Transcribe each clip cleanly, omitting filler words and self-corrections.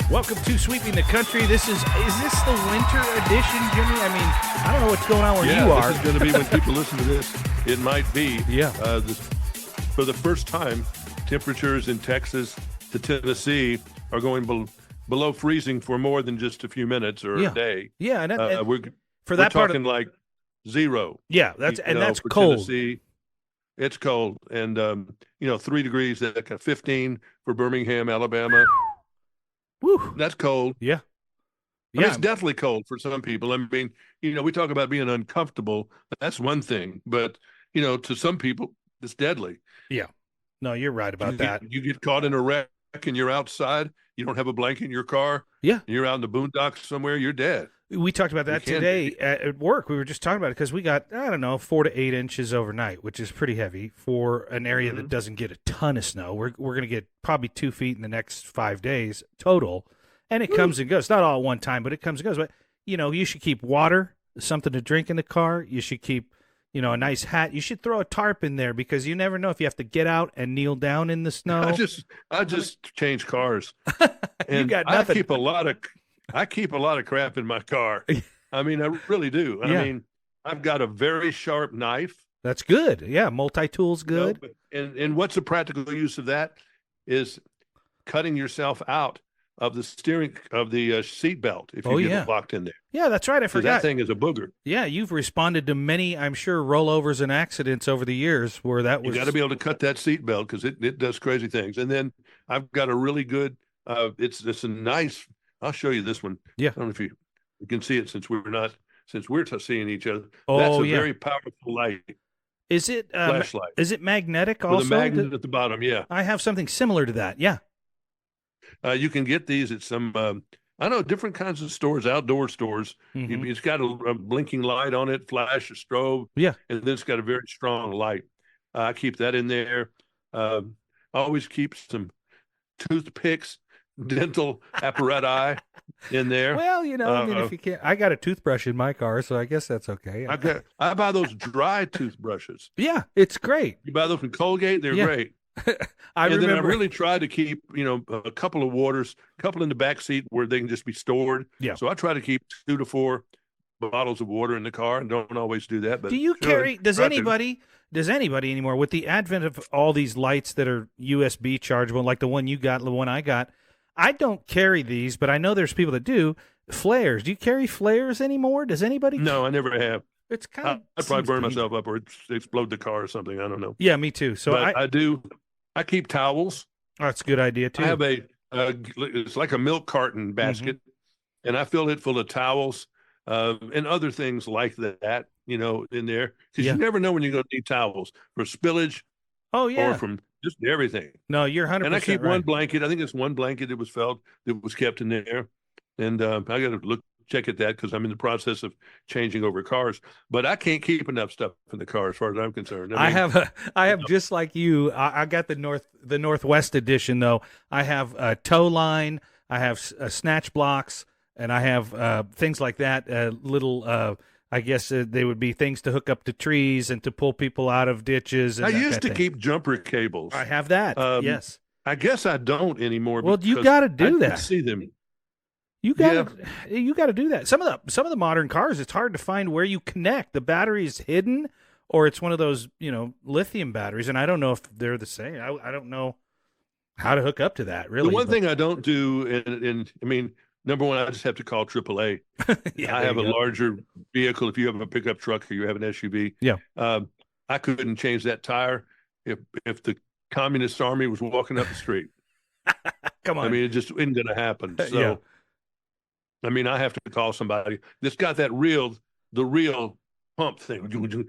Welcome to Sweeping the Country. Is this the winter edition, Jimmy? I mean, I don't know what's going on where you are. This is going to be when people listen to this. It might be. Yeah. For the first time, temperatures in Texas to Tennessee are going below freezing for more than just a few minutes or a day. Yeah, and we're talking like zero. Yeah, that's for cold. Tennessee, it's cold, and 3 degrees, like 15 for Birmingham, Alabama. Woo. That's cold. Yeah. I mean, it's definitely cold for some people. I mean, we talk about being uncomfortable. That's one thing, but to some people, it's deadly. Yeah. No, you're right about that. You get caught in a wreck and you're outside. You don't have a blanket in your car. Yeah. You're out in the boondocks somewhere. You're dead. We talked about that today at work. We were just talking about it because we got, 4 to 8 inches overnight, which is pretty heavy for an area that doesn't get a ton of snow. We're going to get probably 2 feet in the next 5 days total. And it comes and goes. Not all at one time, but it comes and goes. But, you should keep water, something to drink in the car. You should keep, a nice hat. You should throw a tarp in there because you never know if you have to get out and kneel down in the snow. I just change cars. And you got nothing. I keep a lot of crap in my car. I mean, I really do. I mean, I've got a very sharp knife. That's good. Yeah, multi-tool's good. And what's the practical use of that is cutting yourself out of the seat belt if you get locked in there. Yeah, that's right. I forgot. That thing is a booger. Yeah, you've responded to many, I'm sure, rollovers and accidents over the years where that was. You got to be able to cut that seat belt because it does crazy things. And then I've got a really good. It's a nice. I'll show you this one. Yeah. I don't know if you can see it since we're seeing each other. Oh, that's a very powerful light. Is it flashlight? Is it magnetic also? With a magnet at the bottom, yeah. I have something similar to that. Yeah. You can get these at some, different kinds of stores, outdoor stores. Mm-hmm. It's got a blinking light on it, flash, a strobe. Yeah. And then it's got a very strong light. I keep that in there. I always keep some toothpicks, dental apparatus in there. Well, if you can't, I got a toothbrush in my car, so I guess that's okay. I buy those dry toothbrushes. Yeah, it's great. You buy those from Colgate, they're great. Then I really try to keep, a couple of waters, a couple in the back seat where they can just be stored. Yeah. So I try to keep 2 to 4 bottles of water in the car, and don't always do that. But do you carry? Does anybody anymore with the advent of all these lights that are USB chargeable, like the one you got, the one I got? I don't carry these, but I know there's people that do. Flares. Do you carry flares anymore? Does anybody? No, I never have. It's kind of. I'd probably burn myself up or explode the car or something. I don't know. Yeah, me too. So I do. I keep towels. Oh, that's a good idea too. I have it's like a milk carton basket, and I fill it full of towels and other things like that. In there because you never know when you're going to need towels for spillage. Oh yeah, or from just everything. No, you're 100%. And I keep right. one blanket. I think it's one blanket that was kept in there, and I got to check at that because I'm in the process of changing over cars. But I can't keep enough stuff in the car as far as I'm concerned. I have just like you. I got the Northwest edition though. I have a tow line. I have snatch blocks, and I have things like that. Little. I guess they would be things to hook up to trees and to pull people out of ditches. And I used to keep jumper cables. I have that. Yes. I guess I don't anymore. Well, you got to do that. I see them. You got to do that. Some of the modern cars, it's hard to find where you connect. The battery is hidden, or it's one of those lithium batteries, and I don't know if they're the same. I don't know how to hook up to that. Really, the one thing I don't do, and I mean. Number one, I just have to call AAA. I have a larger vehicle. If you have a pickup truck or you have an SUV, I couldn't change that tire if the communist army was walking up the street. Come on. I mean, it just isn't going to happen. So, I mean, I have to call somebody that's got the real pump thing. To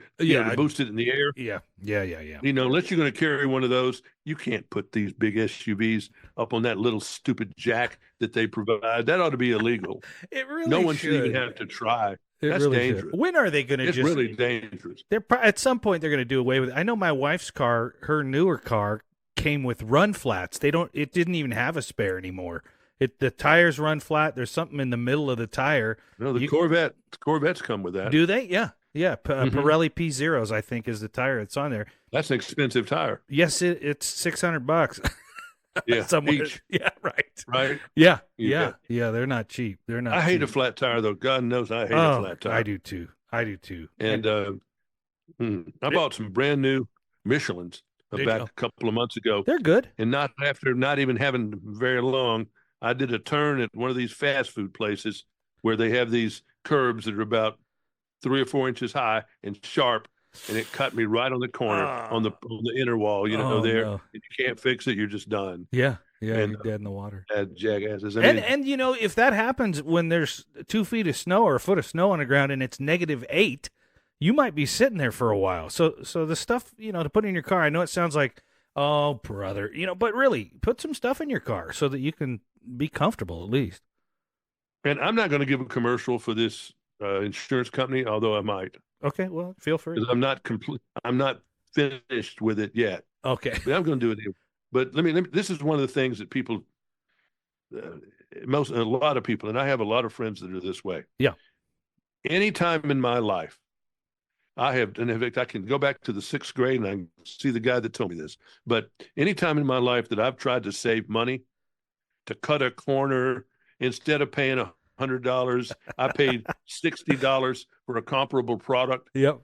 boost it in the air. Yeah. Unless you're going to carry one of those, you can't put these big SUVs up on that little stupid jack that they provide. That ought to be illegal. It really no one should even have to try. That's really dangerous. When are they going to It's really dangerous. At some point, they're going to do away with it. I know my wife's car, her newer car, came with run flats. It didn't even have a spare anymore. The tires run flat. There's something in the middle of the tire. No, Corvettes come with that. Do they? Yeah. Yeah, Pirelli P0s, I think, is the tire that's on there. That's an expensive tire. Yes, it's $600. Yeah, somewhere. each. Yeah, right. Right. Yeah, Yeah. yeah. They're not cheap. They're not. I hate a cheap. flat tire though. God knows I hate a Oh, flat tire. I do too. I do too. And I bought some brand new Michelins about a couple of months ago. They're good. And not even having very long, I did a turn at one of these fast food places where they have these curbs that are about 3 or 4 inches high and sharp, and it cut me right on the corner on the inner wall. There, no. if you can't fix it, you're just done. Yeah, and you're dead in the water. Jackasses. And if that happens when there's 2 feet of snow or a foot of snow on the ground and it's -8, you might be sitting there for a while. So the stuff to put in your car. I know it sounds like, oh brother, but really put some stuff in your car so that you can be comfortable at least. And I'm not going to give a commercial for this insurance company, although I might. Okay, well, feel free. Because I'm not finished with it yet. Okay, but I'm going to do it. But let me. This is one of the things that people, a lot of people, and I have a lot of friends that are this way. Yeah. Anytime in my life, and in fact, I can go back to the 6th grade and I can see the guy that told me this. But anytime in my life that I've tried to save money, to cut a corner, instead of paying $100, I paid $60 for a comparable product. Yep.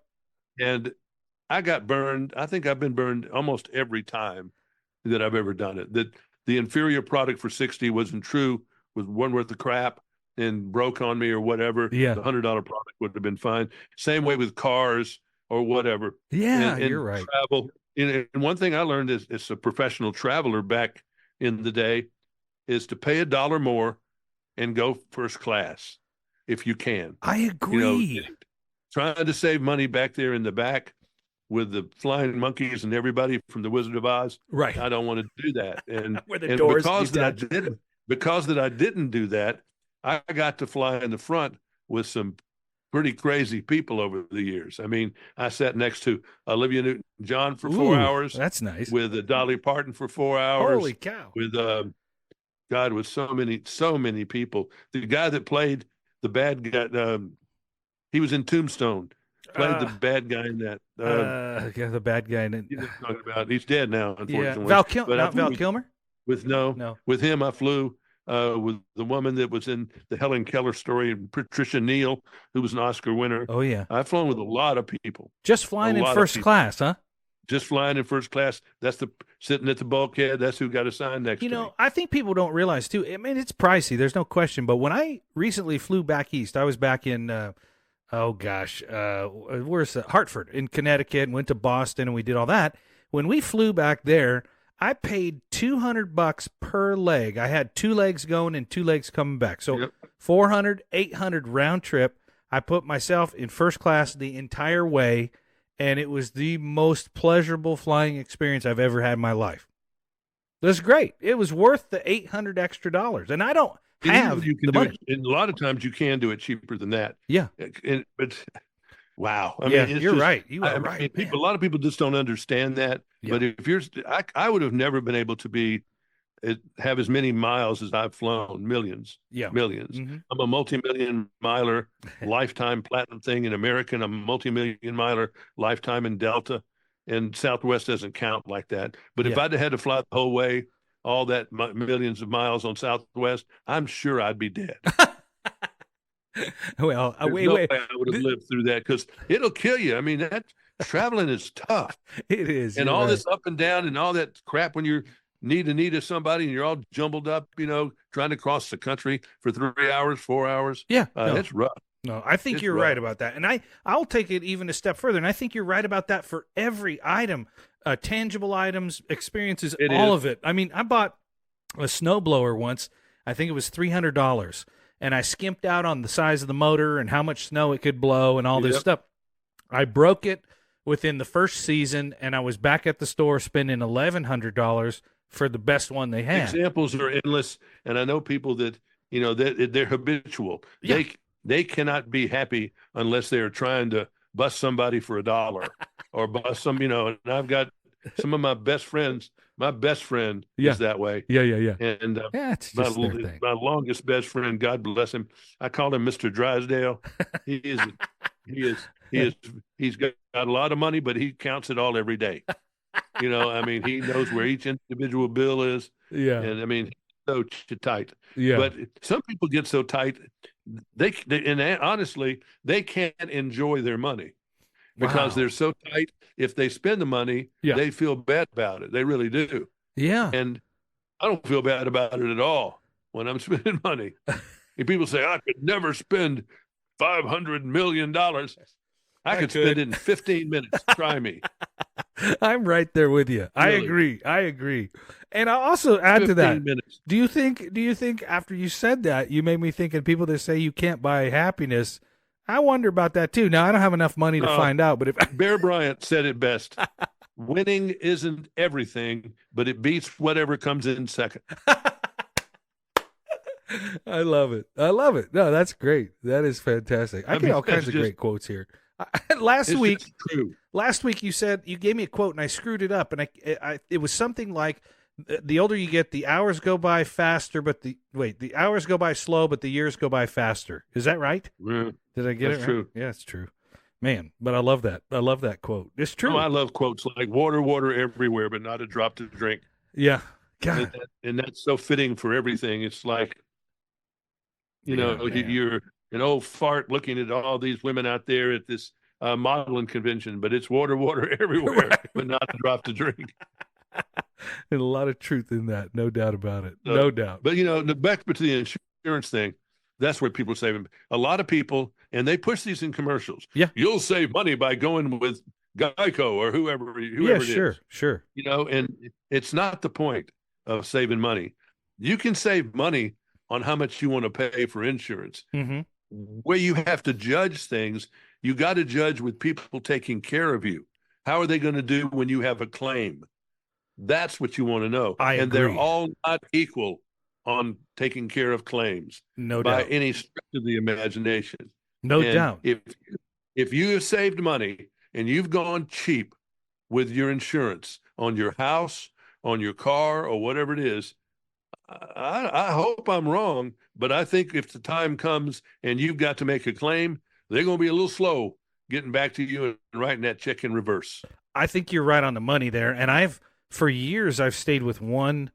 And I got burned. I think I've been burned almost every time that I've ever done it. That the inferior product for $60 wasn't true, was one worth of crap and broke on me or whatever. Yeah. The $100 product would have been fine. Same way with cars or whatever. Yeah, and you're right. Travel. And one thing I learned as a professional traveler back in the day is to pay $1 more and go first class if you can. I agree. Trying to save money back there in the back with the flying monkeys and everybody from the Wizard of Oz. Right. I don't want to do that. And, Where the doors because that I didn't do that, I got to fly in the front with some pretty crazy people over the years. I mean, I sat next to Olivia Newton-John for 4 hours. That's nice. With Dolly Parton for 4 hours. Holy cow. With with so many people. The guy that played the bad guy, he was in Tombstone. Played the bad guy in that. The bad guy. Talking about. He's dead now, unfortunately. Yeah. Val Kilmer? With him, I flew with the woman that was in the Helen Keller story, and Patricia Neal, who was an Oscar winner. Oh, yeah. I've flown with a lot of people. Just flying in first class, huh? Just flying in first class. That's sitting at the bulkhead. That's who got assigned next to me. I think people don't realize, too. I mean, it's pricey. There's no question. But when I recently flew back east, I was back in, where's Hartford in Connecticut, and went to Boston, and we did all that. When we flew back there, I paid $200 per leg. I had 2 legs going and 2 legs coming back. So $400, $800 round trip. I put myself in first class the entire way, and it was the most pleasurable flying experience I've ever had in my life. It was great. It was worth the $800 extra. And I don't have you can the do money. it. And a lot of times you can do it cheaper than that. Yeah. But wow. I mean, you're just, right. You are right. A lot of people just don't understand that. Yeah. But if I would have never been able to have as many miles as I've flown, millions. Mm-hmm. I'm a multi-million miler, lifetime platinum thing in American. I'm a multi-million miler, lifetime in Delta, and Southwest doesn't count like that. But if I'd had to fly the whole way, all that millions of miles on Southwest, I'm sure I'd be dead. Well, wait. I would have lived through that because it'll kill you. I mean, that traveling is tough. It is. And all this up and down and all that crap when you're knee to knee to somebody and you're all jumbled up, trying to cross the country for 3 hours, 4 hours. Yeah. It's rough. No, I think you're right about that. And I'll take it even a step further. And I think you're right about that for every item, tangible items, experiences, of it. I mean, I bought a snowblower once. I think it was $300. And I skimped out on the size of the motor and how much snow it could blow and all this stuff. I broke it within the first season, and I was back at the store spending $1,100 for the best one they had. Examples are endless, and I know people that they're habitual. Yeah. They cannot be happy unless they are trying to bust somebody for $1 or bust some. And I've got some of my best friends. My best friend is that way. Yeah. And it's just my longest best friend, God bless him. I call him Mr. Drysdale. He's got a lot of money, but he counts it all every day. You know, I mean, he knows where each individual bill is. Yeah. And I mean, so tight. Yeah. But some people get so tight, and honestly, they can't enjoy their money because they're so tight. If they spend the money, they feel bad about it. They really do. Yeah. And I don't feel bad about it at all when I'm spending money. If people say, I could never spend $500 million, I could spend it in 15 minutes. Try me. I'm right there with you. Really? I agree. And I'll also add to that. Minutes. Do you think after you said that, you made me think of people that say you can't buy happiness? I wonder about that too. Now I don't have enough money to find out, but if Bear Bryant said it best. Winning isn't everything, but it beats whatever comes in second. I love it. No, that's great. That is fantastic. I get all kinds of great quotes here. Last week you said you gave me a quote and I screwed it up, and it was something like, the older you get, the hours go by faster, but the hours go by slow, but the years go by faster. Is that right? Yeah, did I get it right? True. Yeah, it's true. Man, but I love that. I love that quote. It's true. Oh, I love quotes like water everywhere, but not a drop to drink. Yeah. God. And that's so fitting for everything. It's like, you're an old fart looking at all these women out there at this modeling convention, but it's water everywhere, right. But not a drop to drink. And a lot of truth in that, no doubt about it. No doubt. But, back to the insurance thing, that's where people save. A lot of people, and they push these in commercials. Yeah. You'll save money by going with Geico or whoever it is. Sure. And it's not the point of saving money. You can save money on how much you want to pay for insurance. Mm-hmm. Where you have to judge things, you got to judge with people taking care of you. How are they going to do when you have a claim? That's what you want to know. I agree. They're all not equal on taking care of claims. No doubt. By any stretch of the imagination. No doubt. If you have saved money and you've gone cheap with your insurance on your house, on your car, or whatever it is, I hope I'm wrong, but I think if the time comes and you've got to make a claim, they're going to be a little slow getting back to you and writing that check in reverse. I think you're right on the money there. And for years, I've stayed with one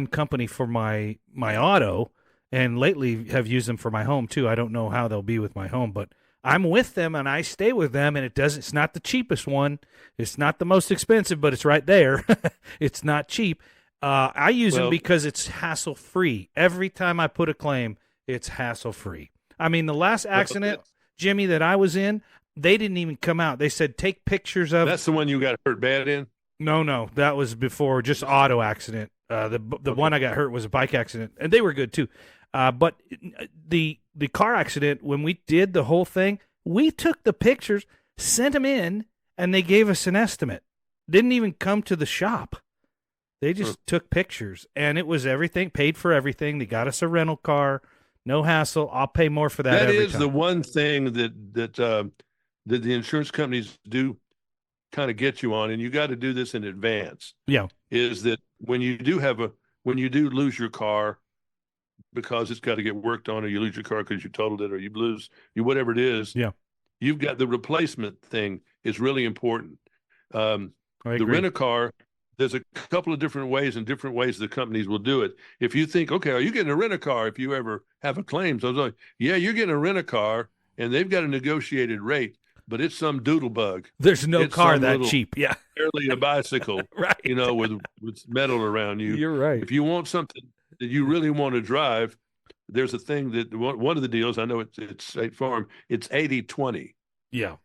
company for my auto, and lately have used them for my home too. I don't know how they'll be with my home, but I'm with them and I stay with them, and it's not the cheapest one. It's not the most expensive, but it's right there. It's not cheap. I use them because it's hassle-free. Every time I put a claim, it's hassle-free. I mean, the last accident, Jimmy, that I was in, they didn't even come out. They said, take pictures of... That's the one you got hurt bad in? No. That was before, just auto accident. The one I got hurt was a bike accident, and they were good too. But the car accident, when we did the whole thing, we took the pictures, sent them in, and they gave us an estimate. Didn't even come to the shop. They just took pictures, and it was everything, paid for everything. They got us a rental car, no hassle. I'll pay more for that. That is the one thing that the insurance companies do kind of get you on, and you got to do this in advance. Yeah, is that when you do lose your car because it's got to get worked on, or you lose your car because you totaled it, or you lose whatever it is. Yeah, you've got the replacement thing is really important. The rent-a-car. There's a couple of different ways the companies will do it. If you think, okay, are you getting a rent-a-car if you ever have a claim? So I was like, yeah, you're getting a rent-a-car, and they've got a negotiated rate, but it's some doodle bug. There's no car that cheap. Yeah. Barely a bicycle, right. With metal around you. You're right. If you want something that you really want to drive, there's a thing that one of the deals, I know it's State Farm, it's 80-20. Yeah.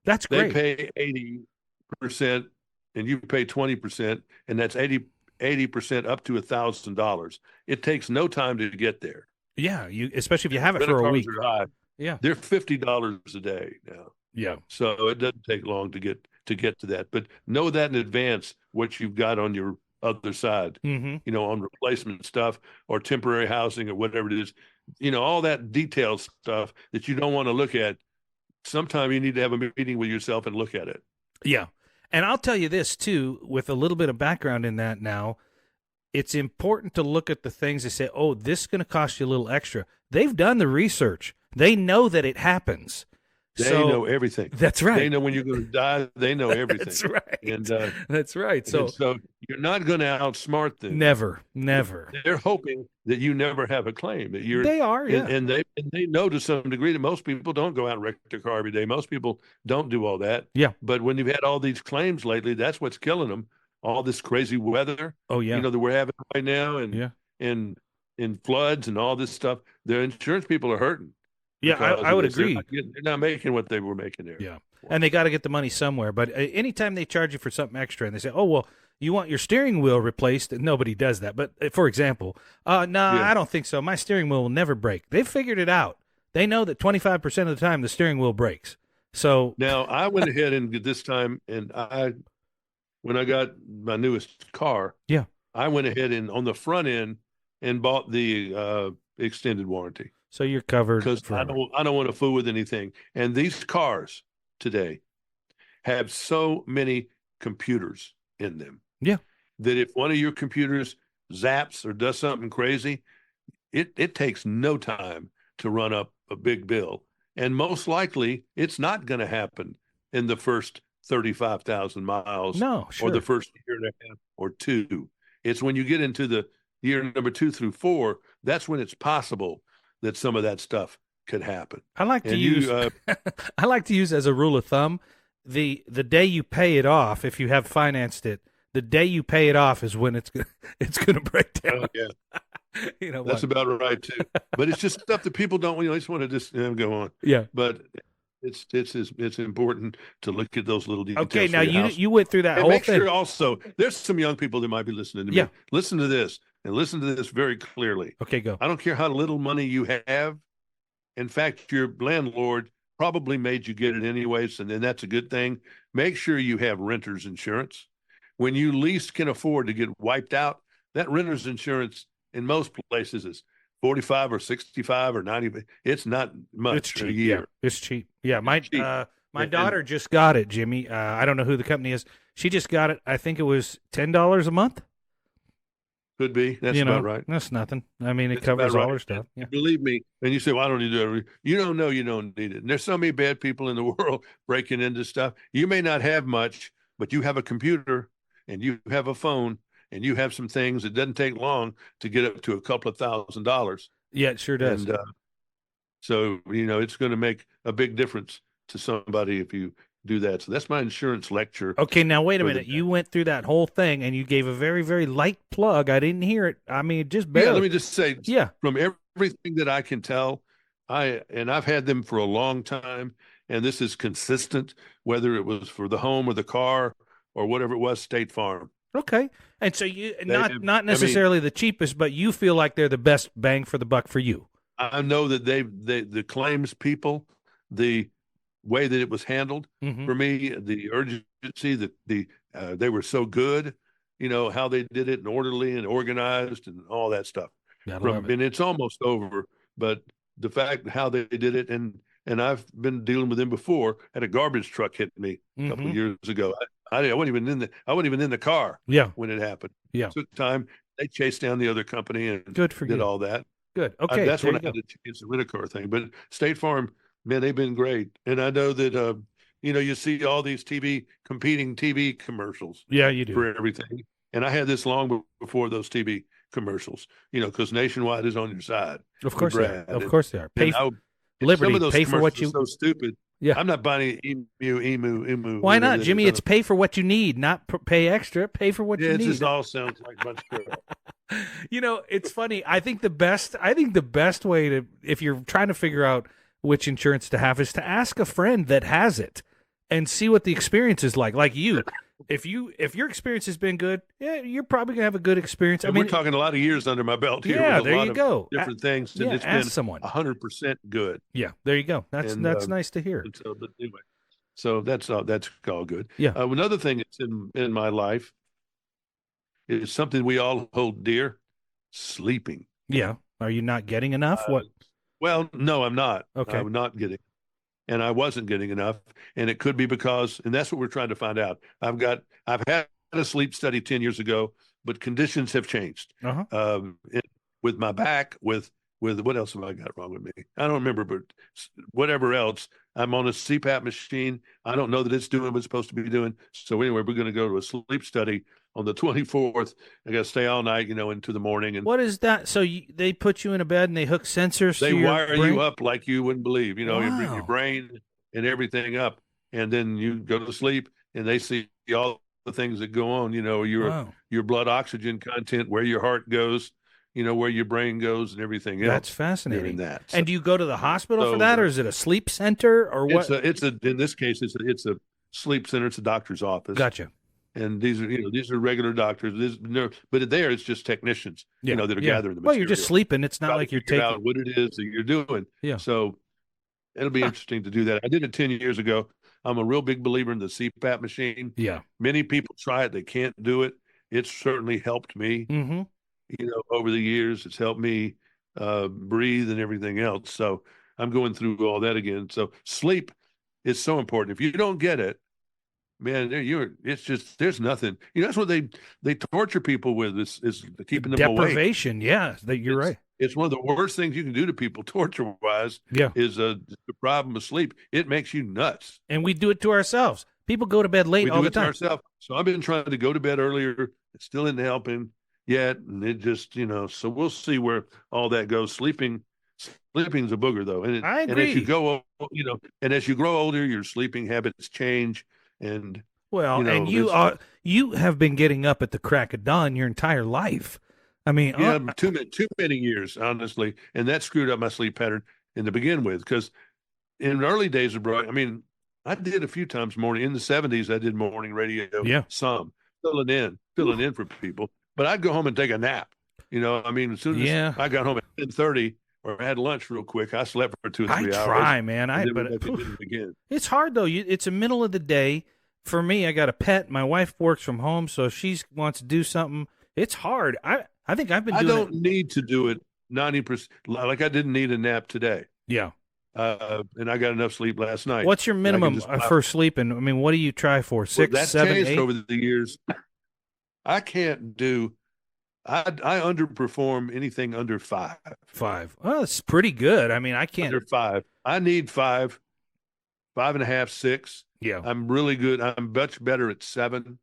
That's great. They pay 80%. And you pay 20%, and that's 80% up to $1,000. It takes no time to get there. Yeah, especially if you have it for a week. Yeah, they're $50 a day now. Yeah, so it doesn't take long to get to that. But know that in advance what you've got on your other side. Mm-hmm. On replacement stuff or temporary housing or whatever it is. All that detailed stuff that you don't want to look at. Sometime you need to have a meeting with yourself and look at it. Yeah. And I'll tell you this, too, with a little bit of background in that now, it's important to look at the things that say, oh, this is going to cost you a little extra. They've done the research. They know that it happens. They know everything. That's right. They know when you're going to die. They know everything. That's right. And that's right. So you're not going to outsmart them. Never. They're hoping that you never have a claim. That you're. They are, yeah. And they know to some degree that most people don't go out and wreck their car every day. Most people don't do all that. Yeah. But when you've had all these claims lately, that's what's killing them. All this crazy weather. Oh yeah. That we're having right now, and floods and all this stuff. The insurance people are hurting. Yeah, I would agree. They're not making what they were making there. Yeah, and they got to get the money somewhere. But anytime they charge you for something extra and they say, oh, well, you want your steering wheel replaced, nobody does that. But for example, I don't think so. My steering wheel will never break. They've figured it out. They know that 25% of the time the steering wheel breaks. So now I went ahead and this time, and when I got my newest car, I went ahead and on the front end and bought the extended warranty. So you're covered because I don't want to fool with anything. And these cars today have so many computers in them. Yeah. That if one of your computers zaps or does something crazy, it takes no time to run up a big bill. And most likely it's not going to happen in the first 35,000 miles. No, sure. Or the first year and a half or two. It's when you get into the year number 2 through 4, that's when it's possible that some of that stuff could happen. I like to use I like to use as a rule of thumb, the day you pay it off, if you have financed it, the day you pay it off is when it's going to break down. Oh, yeah. That's about right too. But it's just stuff that people don't. Just want to just go on. Yeah. But it's important to look at those little details. Okay, now you went through that whole thing. Sure also, there's some young people that might be listening to me. Yeah. Listen to this. And listen to this very clearly. Okay, go. I don't care how little money you have. In fact, your landlord probably made you get it anyways, and then that's a good thing. Make sure you have renter's insurance. When you least can afford to get wiped out, that renter's insurance in most places is 45 or 65 or 90. It's not much. It's cheap. A year. Yeah, it's cheap. Yeah, my daughter just got it, Jimmy. I don't know who the company is. She just got it. I think it was $10 a month. Could be. That's about right. That's nothing. I mean, it covers all our stuff. Yeah. Believe me. And you say, well, I don't need to do it. You don't know you don't need it. And there's so many bad people in the world breaking into stuff. You may not have much, but you have a computer and you have a phone and you have some things. It doesn't take long to get up to a couple of $1,000s. Yeah, it sure does. And so, it's going to make a big difference to somebody if you do that. So that's my insurance lecture. Okay, now wait a minute. You went through that whole thing and you gave a very, very light plug. I didn't hear it. I mean, just barely. Yeah, let me just say, from everything that I can tell, I've had them for a long time, and this is consistent, whether it was for the home or the car or whatever it was, State Farm. Okay. And so you not necessarily the cheapest, but you feel like they're the best bang for the buck for you. I know that the claims people, the way that it was handled for me, the urgency, they were so good, how they did it and orderly and organized and all that stuff. And it's almost over, but the fact how they did it, and I've been dealing with them before. Had a garbage truck hit me a couple of years ago. I wasn't even in the car when it happened. Yeah. It took time. They chased down the other company and good for did you. all that. Good. Okay. That's when I had to change the rent-a-car thing. But State Farm, man, they've been great. And I know that, you see all these competing TV commercials. Yeah, you do. For everything. And I had this long before those TV commercials, because Nationwide is on your side. Of course they are. Of course they are. Liberty, some of those pay for what you... so stupid. Yeah. I'm not buying emu. Why not, Jimmy? It's pay for what you need, not pay extra. Pay for what you need. It just all sounds like a bunch of crap. It's funny. I think the best way to, if you're trying to figure out which insurance to have, is to ask a friend that has it and see what the experience is like. Like you, if your experience has been good, you're probably gonna have a good experience. We're talking a lot of years under my belt here. Yeah, there you go. Different things. And it's ask been someone 100% good. Yeah, there you go. That's nice to hear. But anyway, so that's all good. Yeah. Another thing that's in my life is something we all hold dear: sleeping. Yeah. Are you not getting enough? What? Well, no, I'm not. Okay. I'm not getting. And I wasn't getting enough, and it could be because, and that's what we're trying to find out. I've had a sleep study 10 years ago, but conditions have changed. Uh-huh. With my back, with with what else have I got wrong with me? I don't remember, but whatever else, I'm on a CPAP machine. I don't know that it's doing what it's supposed to be doing. So anyway, we're going to go to a sleep study on the 24th. I got to stay all night, into the morning. And what is that? So they put you in a bed and they hook sensors. They to your wire brain? you up like you wouldn't believe. Wow. Your brain and everything up, and then you go to sleep, and they see all the things that go on. Your blood oxygen content, where your heart goes. Where your brain goes and everything else. That's fascinating. That. And do you go to the hospital for that, or is it a sleep center, or what? In this case, it's a sleep center. It's a doctor's office. Gotcha. And these are regular doctors. But there it's just technicians, that are gathering the material. Well, you're just sleeping. It's not like you're taking out what it is that you're doing. Yeah. So it'll be interesting to do that. I did it 10 years ago. I'm a real big believer in the CPAP machine. Yeah. Many people try it. They can't do it. It's certainly helped me. Mm-hmm. Over the years, it's helped me breathe and everything else. So I'm going through all that again. So sleep is so important. If you don't get it, man, it's just, there's nothing. That's what they torture people with is keeping them awake. Deprivation. Yeah, you're right. It's one of the worst things you can do to people, torture-wise. Yeah, is the problem of sleep. It makes you nuts, and we do it to ourselves. People go to bed late all the time. Ourselves. So I've been trying to go to bed earlier. It still isn't helping yet, and it just so we'll see where all that goes. Sleeping's a booger, though, and I agree. And as you go, and as you grow older, your sleeping habits change, and and you have been getting up at the crack of dawn your entire life. I mean, too many years, honestly, and that screwed up my sleep pattern to begin with. Because in the early days of broadcasting, I did a few times morning in the '70s. I did morning radio, some filling in for people. But I'd go home and take a nap. As soon as I got home at 10:30 or I had lunch real quick, I slept for 2 or 3 hours. I try, man. It's hard though. It's the middle of the day. For me, I got a pet. My wife works from home, so if she wants to do something, it's hard. I think I've been doing it. I don't need to do it 90%. Like I didn't need a nap today. Yeah. And I got enough sleep last night. What's your minimum for sleeping? I mean, what do you try for? 6, that's 7, changed 8? Over the years. I can't do. I underperform anything under 5. 5. Well, it's pretty good. I mean, I can't. Under 5. I need 5, 5.5, 6. Yeah. I'm really good. I'm much better at 7.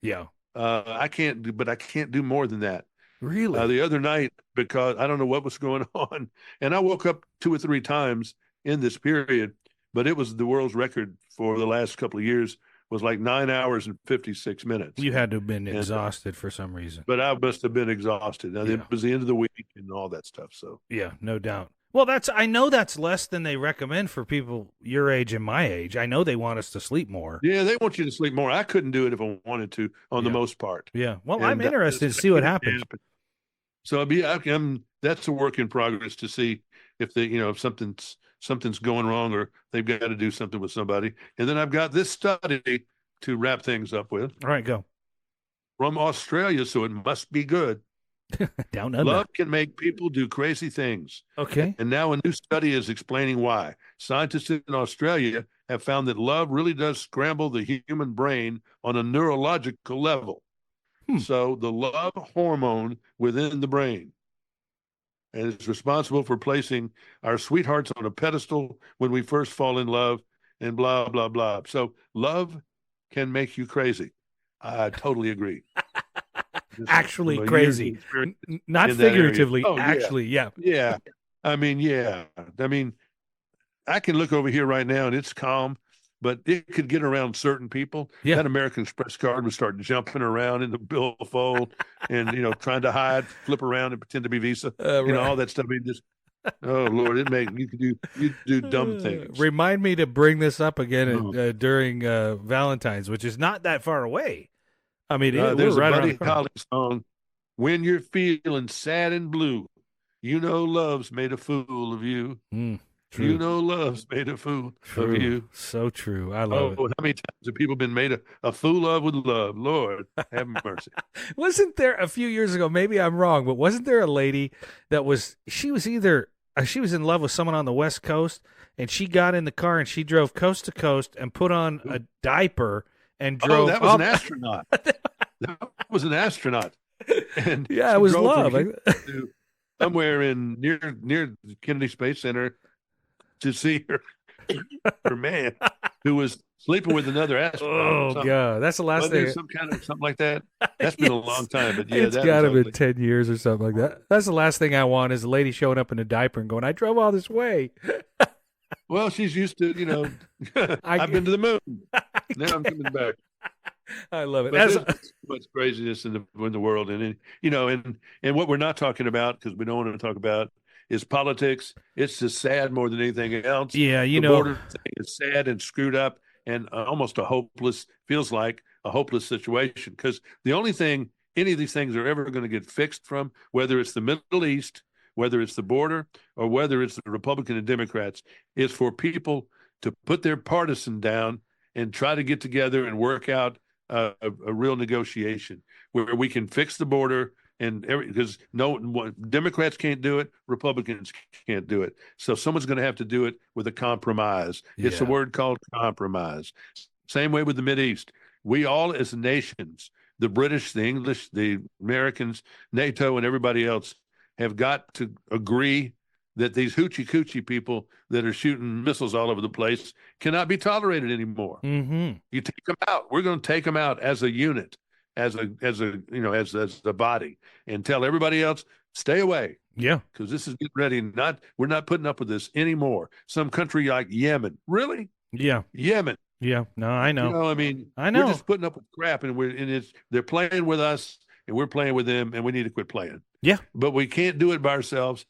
Yeah. I can't do more than that. Really? The other night, because I don't know what was going on, and I woke up 2 or 3 times in this period, but it was the world's record for the last couple of years. Was like 9 hours and 56 minutes. You had to have been exhausted for some reason. But I must have been exhausted. Now, It was the end of the week and all that stuff. So yeah, no doubt. Well, I know that's less than they recommend for people your age and my age. I know they want us to sleep more. Yeah, they want you to sleep more. I couldn't do it if I wanted to, on the most part. Yeah. Well, I'm interested to see what happens. So that's a work in progress to see if if something's going wrong or they've got to do something with somebody. And then I've got this study to wrap things up with. All right, go. From Australia, so it must be good. Down under. Love can make people do crazy things. Okay. And now a new study is explaining why. Scientists in Australia have found that love really does scramble the human brain on a neurological level. So the love hormone within the brain, and it's responsible for placing our sweethearts on a pedestal when we first fall in love, and blah, blah, blah. So love can make you crazy. I totally agree. Actually crazy. Not figuratively, actually, yeah. Yeah. I mean, I can look over here right now and it's calm, but it could get around certain people. Yeah. That American Express card would start jumping around in the billfold and, trying to hide, flip around and pretend to be Visa. All that stuff. I mean, just, oh Lord, you do dumb things. Remind me to bring this up again during Valentine's, which is not that far away. I mean, there's a Buddy Holly song. When you're feeling sad and blue, love's made a fool of you. True. Love's made a fool of you. So true. I love it. How many times have people been made a fool of with love? Lord, have mercy. Wasn't there a few years ago, maybe I'm wrong, but wasn't there a lady she was in love with someone on the West Coast, and she got in the car and she drove coast to coast and put on a diaper and drove. Oh, that was an astronaut. That was an astronaut. And yeah, it was love. somewhere in near Kennedy Space Center to see her man who was sleeping with another astronaut or Oh something. God, that's the last Wasn't there thing. some kind of something like that? That's been Yes. a long time, but yeah, It's that got was to be ugly. 10 years or something like that. That's the last thing I want is a lady showing up in a diaper and going, "I drove all this way." Well, she's used to, I, I've been to the moon. I Now I'm coming back. I love it. But there's so much craziness in the world, and and what we're not talking about because we don't want to talk about is politics. It's just sad more than anything else. yeah, The border thing is sad and screwed up, and almost feels like a hopeless situation. Because the only thing any of these things are ever going to get fixed from, whether it's the Middle East, whether it's the border, or whether it's the Republican and Democrats, is for people to put their partisan down and try to get together and work out a real negotiation where we can fix the border because Democrats can't do it, Republicans can't do it. So someone's going to have to do it with a compromise. Yeah. It's a word called compromise. Same way with the Mideast. We all as nations, the British, the English, the Americans, NATO, and everybody else have got to agree that these hoochie coochie people that are shooting missiles all over the place cannot be tolerated anymore. Mm-hmm. You take them out. We're going to take them out as a unit, as a body, and tell everybody else stay away. Yeah, because this is getting ready. We're not putting up with this anymore. Some country like Yemen, really? Yeah, Yemen. Yeah, no, I know. I know. We're just putting up with crap, and they're playing with us, and we're playing with them, and we need to quit playing. Yeah, but we can't do it by ourselves.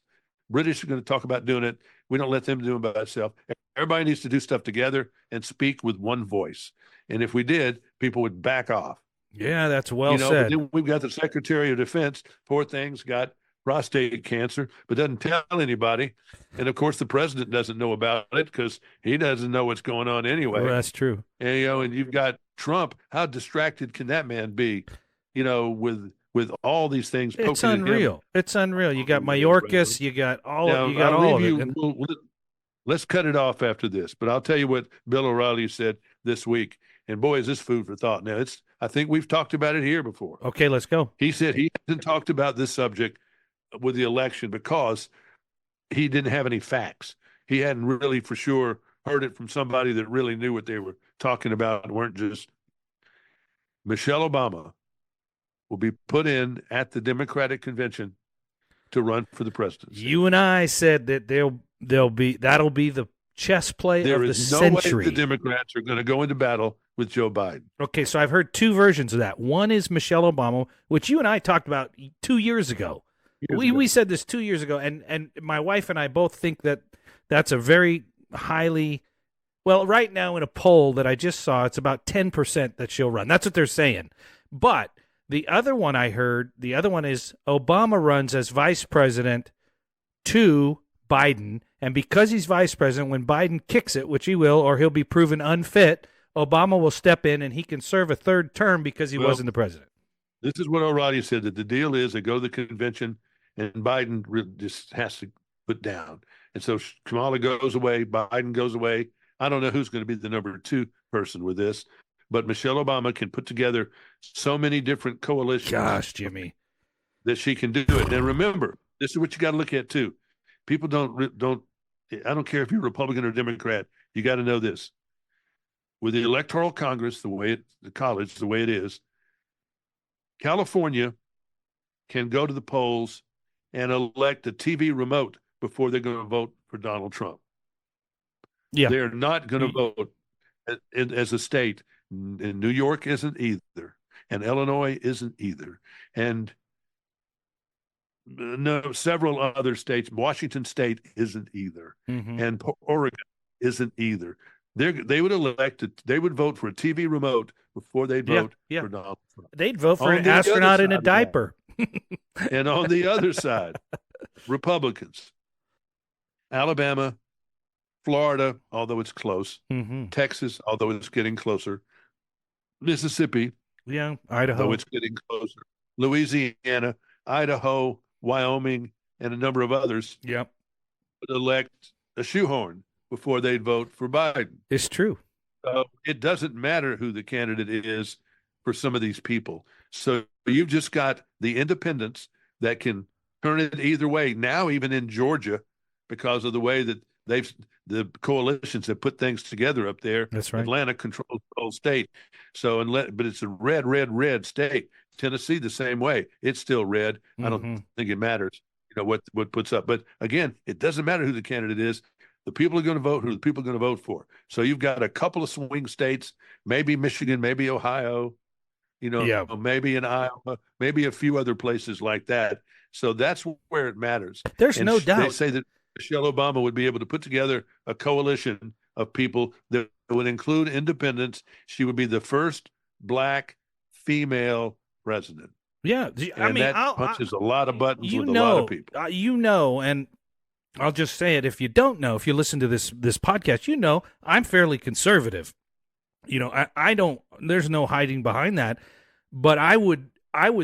British are going to talk about doing it. We don't let them do it by themselves. Everybody needs to do stuff together and speak with one voice. And if we did, people would back off. Yeah, that's well said. But then we've got the Secretary of Defense, poor thing's got prostate cancer, but doesn't tell anybody. And of course, the president doesn't know about it because he doesn't know what's going on anyway. Well, that's true. And, and you've got Trump. How distracted can that man be? With all these things, it's unreal. It's unreal. You got Mayorkas. You got all. Now, you got all of it. Let's cut it off after this. But I'll tell you what Bill O'Reilly said this week. And boy, is this food for thought. Now, I think we've talked about it here before. Okay, let's go. He said he hasn't talked about this subject with the election because he didn't have any facts. He hadn't really for sure heard it from somebody that really knew what they were talking about and weren't just Michelle Obama will be put in at the Democratic convention to run for the presidency. You and I said that that'll be the chess play of the century. There is no way the Democrats are going to go into battle with Joe Biden. Okay, so I've heard two versions of that. One is Michelle Obama, which you and I talked about 2 years ago. We said this 2 years ago, and my wife and I both think that that's a very highly – well, right now in a poll that I just saw, it's about 10% that she'll run. That's what they're saying. But – the other one I heard, the other one is Obama runs as vice president to Biden, and because he's vice president, when Biden kicks it, which he will, or he'll be proven unfit, Obama will step in and he can serve a third term because he wasn't the president. This is what O'Reilly said, that the deal is they go to the convention and Biden just has to put down. And so Kamala goes away, Biden goes away. I don't know who's going to be the number 2 person with this. But Michelle Obama can put together so many different coalitions. Gosh, Jimmy. That she can do it. And remember, this is what you got to look at, too. People I don't care if you're Republican or Democrat, you got to know this. With the Electoral Congress, the way it is, California can go to the polls and elect a TV remote before they're going to vote for Donald Trump. Yeah. They're not going to vote as a state. And New York isn't either, and Illinois isn't either, and several other states. Washington State isn't either, and Oregon isn't either. They would vote for a TV remote before they'd vote for Donald Trump. They'd vote for an astronaut in a diaper. And on the other side, Republicans, Alabama, Florida, although it's close, Texas, although it's getting closer. Mississippi, Idaho, though it's getting closer. Louisiana, Idaho, Wyoming, and a number of others. Yep, would elect a shoehorn before they'd vote for Biden. It's true. It doesn't matter who the candidate is for some of these people. So you've just got the independents that can turn it either way. Now, even in Georgia, because of the way that the coalitions have put things together up there. That's right. Atlanta controls the whole state. So, but it's a red state. Tennessee, the same way. It's still red. Mm-hmm. I don't think it matters, what puts up. But again, it doesn't matter who the candidate is. The people are going to vote who the people are going to vote for. So you've got a couple of swing states, maybe Michigan, maybe Ohio, maybe in Iowa, maybe a few other places like that. So that's where it matters. There's no doubt. They say that Michelle Obama would be able to put together a coalition of people that would include independents. She would be the first Black female president. Yeah. That punches a lot of buttons with a lot of people. And I'll just say it. If you don't know, if you listen to this podcast, I'm fairly conservative. I don't, there's no hiding behind that, but I would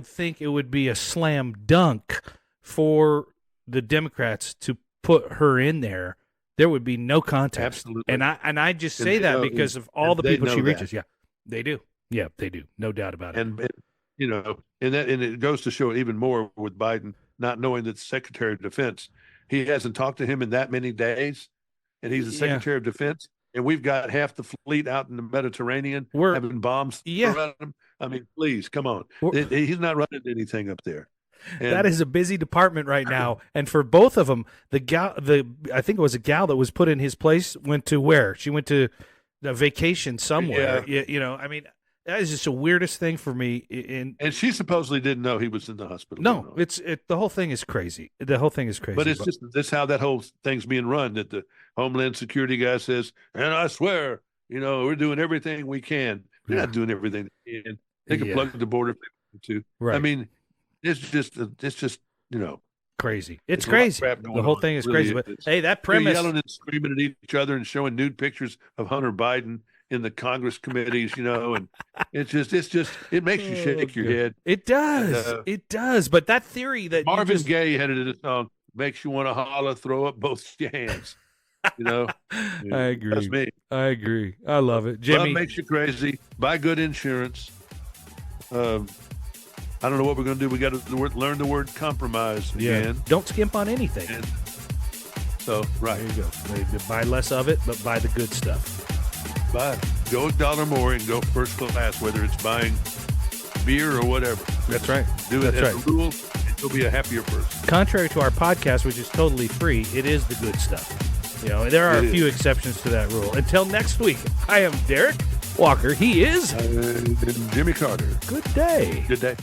think it would be a slam dunk for the Democrats to put her in there. There would be no contest. Absolutely. And I just say that because of all the people she reaches. Yeah, they do. Yeah, they do. No doubt about it. And it goes to show even more with Biden not knowing that the Secretary of Defense, he hasn't talked to him in that many days, and he's the Secretary of Defense, and we've got half the fleet out in the Mediterranean having bombs around him. I mean, please, come on. He's not running anything up there. And that is a busy department right now, and for both of them, I think it was a gal that was put in his place went to where? She went to a vacation somewhere. Yeah. I mean, that is just the weirdest thing for me. And she supposedly didn't know he was in the hospital. No, the whole thing is crazy. The whole thing is crazy. But that's how that whole thing's being run. That the Homeland Security guy says, and I swear, we're doing everything we can. We're not doing everything they can. They can plug the border if they want to. Right. I mean, it's just crazy. It's crazy. The whole thing is crazy. But hey, that premise, they're yelling and screaming at each other and showing nude pictures of Hunter Biden in the Congress committees, and it makes you shake your head. It does. It does. But that theory that Marvin Gaye had it in a song, makes you want to holler, throw up both your hands. I agree. That's me. I agree. I love it. Jimmy. Love makes you crazy. Buy good insurance. I don't know what we're going to do. We got to learn the word compromise again. Don't skimp on anything. Right. There you go. Buy less of it, but buy the good stuff. Go $1 more and go first class, whether it's buying beer or whatever. That's right. Do it as a rule, and you'll be a happier person. Contrary to our podcast, which is totally free, it is the good stuff. There are a few exceptions to that rule. Until next week, I am Derek Walker. He is Jimmy Carter. Good day. Good day.